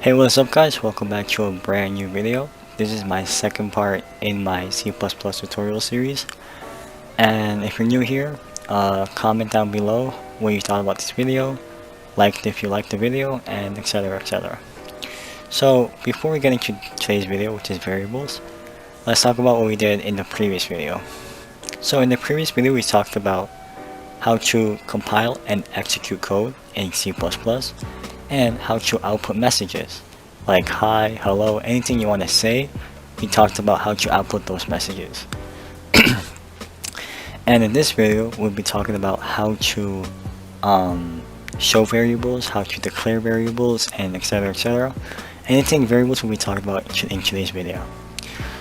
Hey, what's up guys? Welcome back to a brand new video. This is my second part in my C++ tutorial series. And if you're new here, comment down below what you thought about this video, like it if you liked the video, and etc, etc. So before we get into today's video, which is variables, let's talk about what we did in the previous video. So in the previous video we talked about how to compile and execute code in C++, and how to output messages like hi, hello, anything you want to say. We talked about how to output those messages. And in this video we'll be talking about how to show variables, how to declare variables, and etc, etc. Anything variables we'll be talking about in today's video.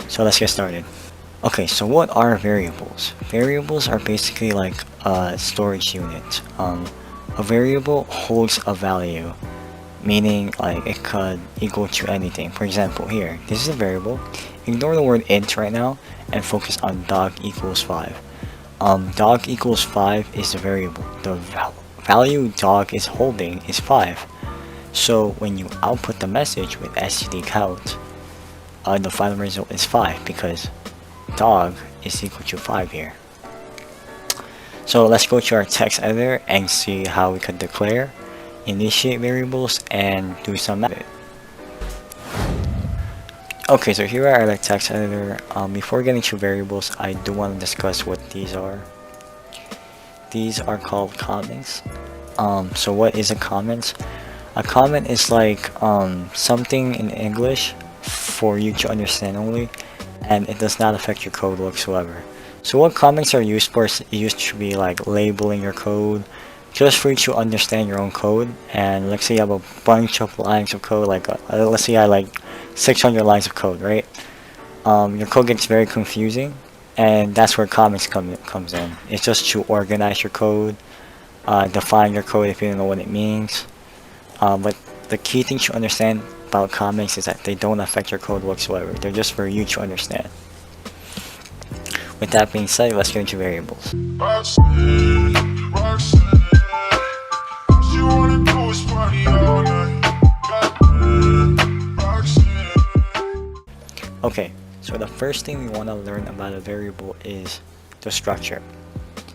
So let's get started. Okay, so what are variables? Variables are basically like a storage unit. A variable holds a value, meaning like it could equal to anything. For example, here, this is a variable. Ignore the word int right now and focus on dog equals 5. Dog equals 5 is a variable. The value dog is holding is 5. So when you output the message with stdcount, the final result is 5 because dog is equal to 5 here. So let's go to our text editor and see how we can declare, initiate variables, and do some math. Okay, so here are the text editor. Before getting to variables, I do want to discuss what these are. These are called comments. So what is a comment? A comment is like something in English for you to understand only, and it does not affect your code whatsoever. So what comments are used for is used to be like labeling your code, just for you to understand your own code. And let's say you have a bunch of lines of code, like let's say I like 600 lines of code, right? Your code gets very confusing, and that's where comments comes in. It's just to organize your code, define your code if you don't know what it means. But the key thing to understand about comments is that they don't affect your code whatsoever. They're just for you to understand. With that being said, let's get into variables. Okay, so the first thing we want to learn about a variable is the structure.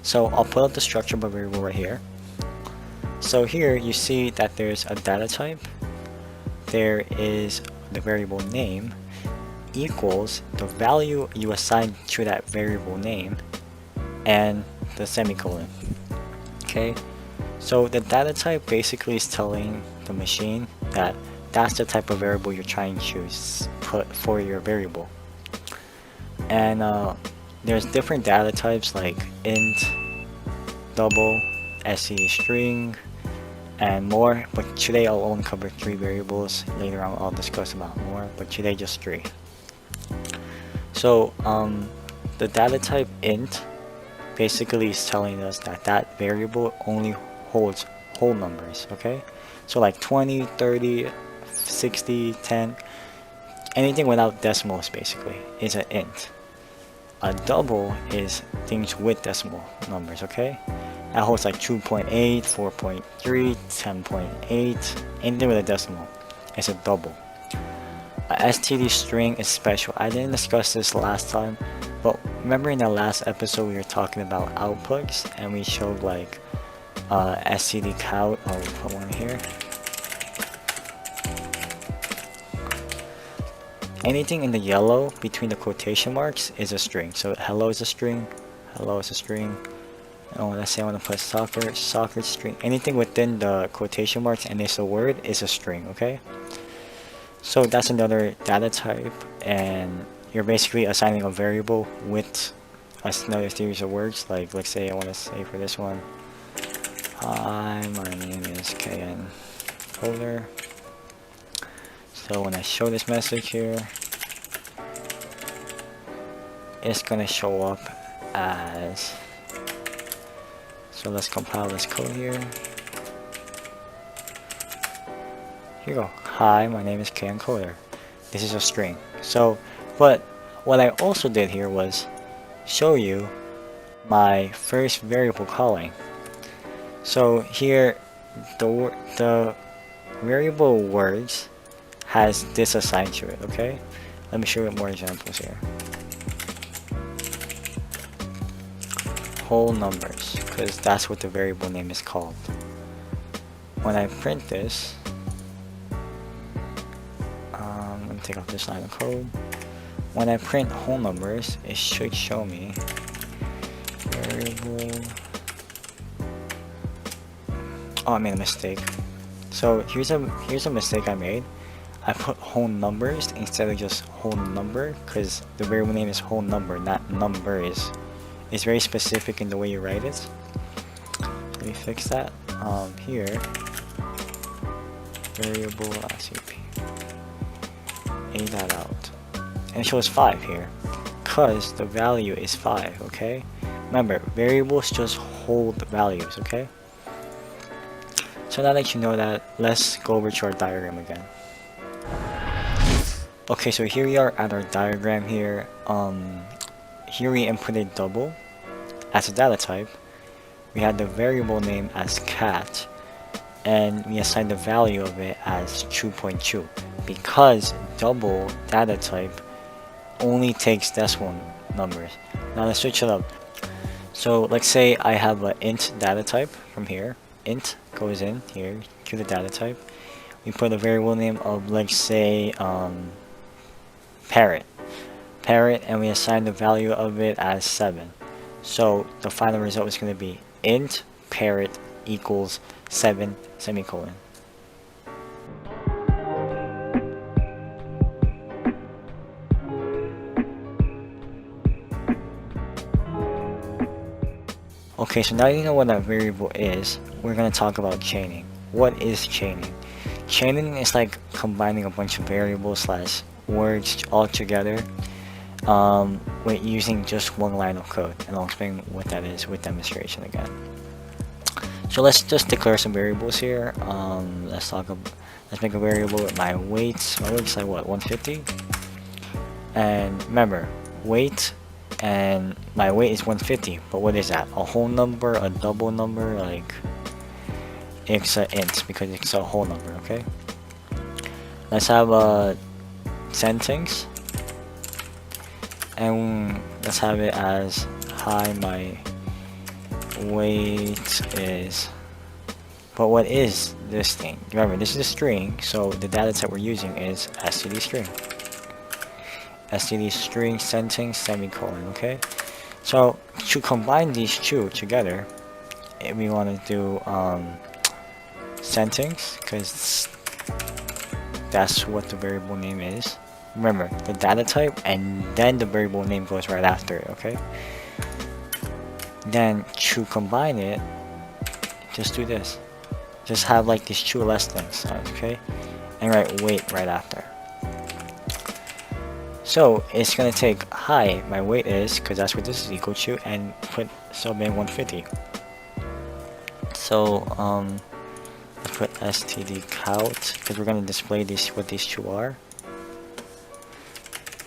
So I'll put up the structure of a variable right here. So here you see that there's a data type, there is the variable name, equals the value you assign to that variable name, and the semicolon. Okay, so the data type basically is telling the machine that that's the type of variable you're trying to put for your variable. And there's different data types like int, double, string, and more, but today I'll only cover 3 variables. Later on I'll discuss about more, but today just 3. So the data type int basically is telling us that that variable only holds whole numbers, okay? So like 20, 30, 60, 10, anything without decimals basically is an int. A double is things with decimal numbers, okay? That holds like 2.8, 4.3, 10.8, anything with a decimal is a double. A std string is special. I didn't discuss this last time, but remember in the last episode we were talking about outputs, and we showed like stdcount. I'll put one here. Anything in the yellow between the quotation marks is a string. So hello is a string, hello is a string. Oh, let's say I want to put soccer, soccer string. Anything within the quotation marks and it's a word is a string, okay? So that's another data type, and you're basically assigning a variable with another series of words. Like let's say I want to say for this one, hi, my name is KN Folder. So when I show this message here, it's gonna show up as, so let's compile this code here. Here you go. Hi, my name is KN Coder. This is a string. So, but what I also did here was show you my first variable calling. So here, the variable words has this assigned to it, okay? Let me show you more examples here. Whole numbers, because that's what the variable name is called. When I print this, let me take off this line of code. When I print whole numbers, it should show me variable. Oh, I made a mistake. So here's a mistake I made. I put whole numbers instead of just whole number, because the variable name is whole number, not numbers. It's very specific in the way you write it. Let me fix that. Here, variable SCP, A that out, and it shows 5 here, because the value is 5. Okay. Remember, variables just hold values. Okay. So now that you know that, let's go over to our diagram again. Okay, so here we are at our diagram here. Here we inputted double as a data type. We had the variable name as cat, and we assigned the value of it as 2.2 because double data type only takes decimal numbers. Now let's switch it up. So let's say I have an int data type from here. Int goes in here to the data type. We put a variable name of, let's say, parrot, and we assign the value of it as 7. So the final result is going to be int parrot equals 7 semicolon. Okay, so now you know what that variable is, we're going to talk about chaining. What is chaining? Chaining is like combining a bunch of variables slash words all together with using just one line of code, and I'll explain what that is with demonstration again. So let's just declare some variables here. Let's make a variable with my weight. My weight's like what, 150? And remember, weight and my weight is 150, but what is that? A whole number, a double number? Like, it's an int because it's a whole number. Okay, let's have a sentence, and let's have it as, hi, my weight is. But what is this thing? Remember, this is a string, so the data type we're using is std string. Std string sentence semicolon. Okay, so to combine these two together, we want to do sentence, because that's what the variable name is. Remember, the data type and then the variable name goes right after it. Okay, then to combine it, just do this. Just have like these two less than signs. Okay, and write weight right after. So it's gonna take, hi, my weight is, because that's what this is equal to, and put sub in 150. So let's put std count, because we're gonna display this, what these two are.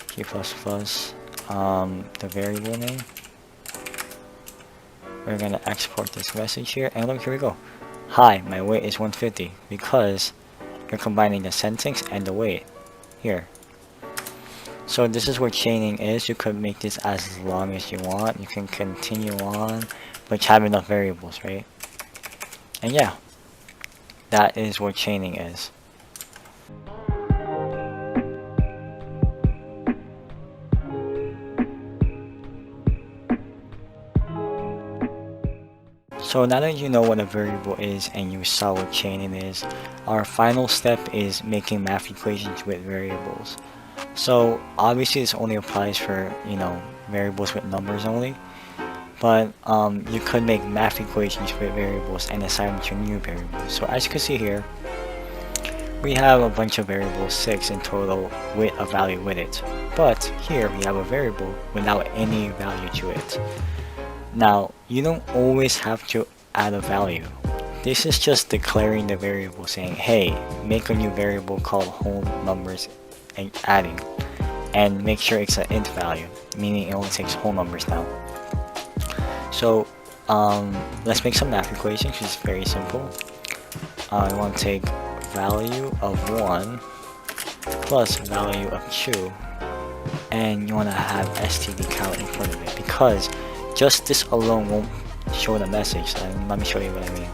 Key plus plus the variable name. We're gonna export this message here, and look, here we go. Hi, my weight is 150, because you're combining the sentence and the weight here. So this is what chaining is. You could make this as long as you want. You can continue on, but you have enough variables, right? And yeah, that is what chaining is. So now that you know what a variable is and you saw what chaining is, our final step is making math equations with variables. So obviously this only applies for, variables with numbers only, but you could make math equations with variables and assign them to new variables. So as you can see here, we have a bunch of variables, 6 in total, with a value with it. But here we have a variable without any value to it. Now, you don't always have to add a value. This is just declaring the variable, saying, hey, make a new variable called whole numbers and adding, and make sure it's an int value, meaning it only takes whole numbers now. So let's make some math equations, which is very simple. I want to take value of 1 plus value of chew, and you want to have std count in front of it, because just this alone won't show the message. And let me show you what I mean.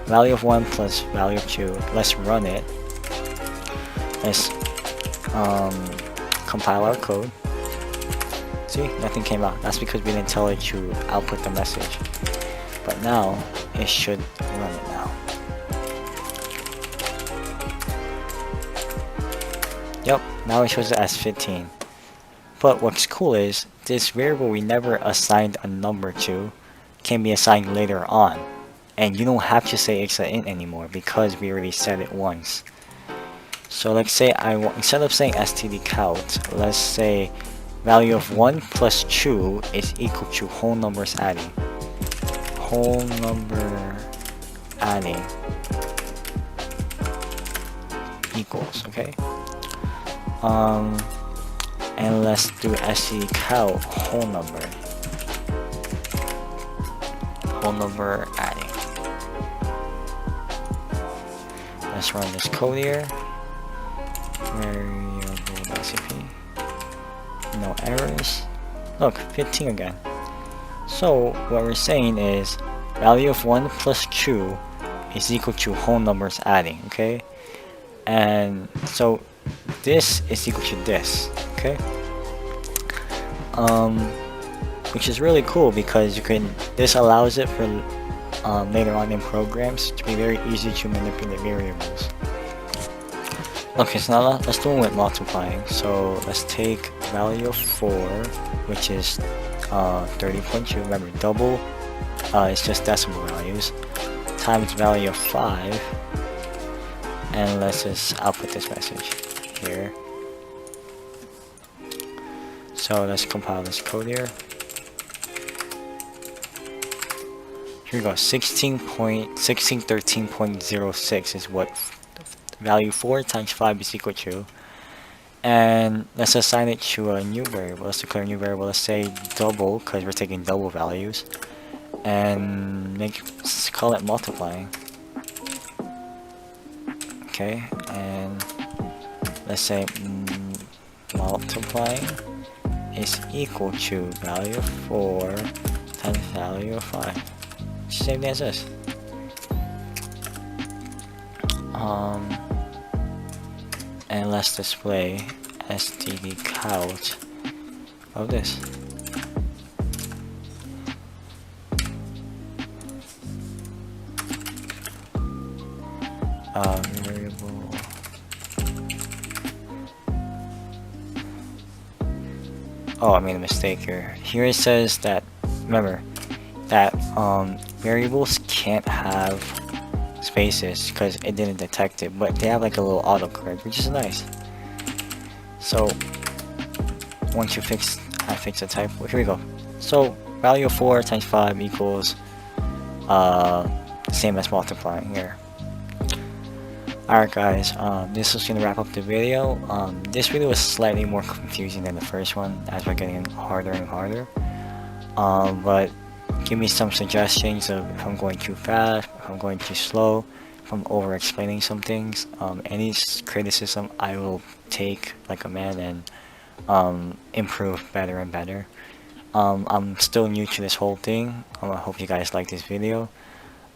Value of 1 plus value of 2. Let's run it. Let's compile our code. See, nothing came out. That's because we didn't tell it to output the message. But now it should run it now. Yep, now it shows it as 15. But what's cool is this variable we never assigned a number to can be assigned later on. And you don't have to say it's an int anymore because we already said it once. So let's say instead of saying std count, let's say value of 1 plus chew is equal to whole numbers adding. Whole number adding equals, okay? And let's do std count whole number. Whole number adding. Let's run this code here. Variable recipe. No errors. Look, 15 again. So what we're saying is value of 1 plus chew is equal to whole numbers adding, okay? And so this is equal to this, okay? Which is really cool because this allows it for later on in programs to be very easy to manipulate variables. Okay, so now let's do it with multiplying. So let's take value of 4, which is 30.2. Remember, double is just decimal values, times value of 5, and let's just output this message here. So let's compile this code here. Here we go. 1613.06 is what value 4 times 5 is equal to. And let's assign it to a new variable. Let's declare a new variable. Let's say double, because we're taking double values. And let's call it multiplying. Okay, and let's say multiplying is equal to value of 4 times value of 5. Same thing as this. And let's display std count of this. Variable. Oh, I made a mistake here. Here it says that, remember, that variables can't have spaces because it didn't detect it, but they have like a little autocorrect, which is nice. So once I fix a typo, here we go. So value of 4 times 5 equals same as multiplying here. Alright guys, this is gonna wrap up the video. This video was slightly more confusing than the first one as we're getting harder and harder. But give me some suggestions of if I'm going too fast, if I'm going too slow, if I'm over explaining some things. Any criticism I will take like a man and improve better and better. I'm still new to this whole thing. I hope you guys like this video.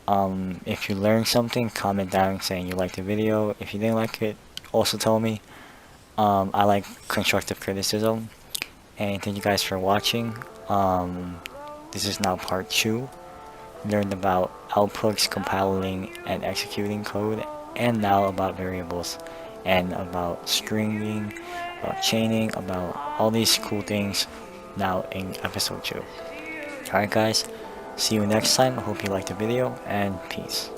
If you learned something, comment down saying you liked the video. If you didn't like it, also tell me. I like constructive criticism. And thank you guys for watching. This is now part 2. Learned about outputs, compiling, and executing code, and now about variables, and about stringing, about chaining, about all these cool things now in episode 2. Alright guys, see you next time. I hope you liked the video, and peace.